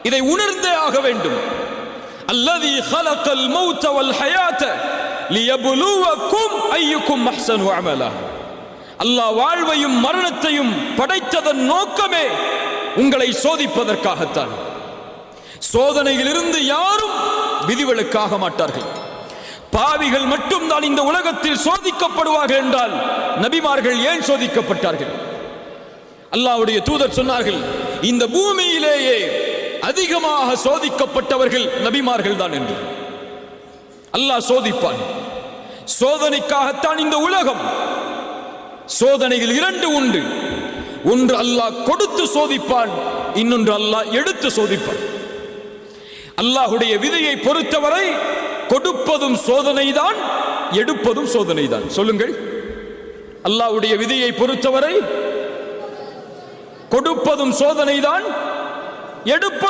இதை உணர்ந்தே ஆக வேண்டும். அல்லதி خلقல் மௌத வல் ஹயாத லியப்லுவக்கும் அய்யுக்கும் அஹ்ஸனு அமலா. அல்லாஹ் வாழ்வையும் மரணத்தையும் படைத்ததன் நோக்கமே உங்களை சோதிப்பதற்காகத்தான். சோதனையிலிருந்து யாரும் விதிவிலக்காக மாட்டார்கள். பாவிகள் மட்டும் தான் இந்த உலகத்தில் சோதிக்கப்படுவார்கள் என்றால் நபிமார்கள் ஏன் சோதிக்கப்பட்டார்கள்? அல்லாஹ்வுடைய தூதர் சொன்னார்கள், இந்த பூமியிலேயே அதிகமாக சோதிக்கப்பட்டவர்கள் நபிமார்கள் தான் என்று. அல்லாஹ் சோதிப்பான். சோதனைக்காகத்தான் இந்த உலகம். சோதனைகள் இரண்டு உண்டு. ஒன்று அல்லாஹ் கொடுத்து சோதிப்பான், இன்னொன்று அல்லாஹ் எடுத்து சோதிப்பான். அல்லாஹ்வுடைய விதியை பொறுத்தவரை கொடுப்பதும் சோதனைதான், எடுப்பதும் சோதனைதான். சொல்லுங்கள், அல்லாஹ்வுடைய விதியை பொறுத்தவரை கொடுப்பதும் சோதனைதான், எடுப்பதும்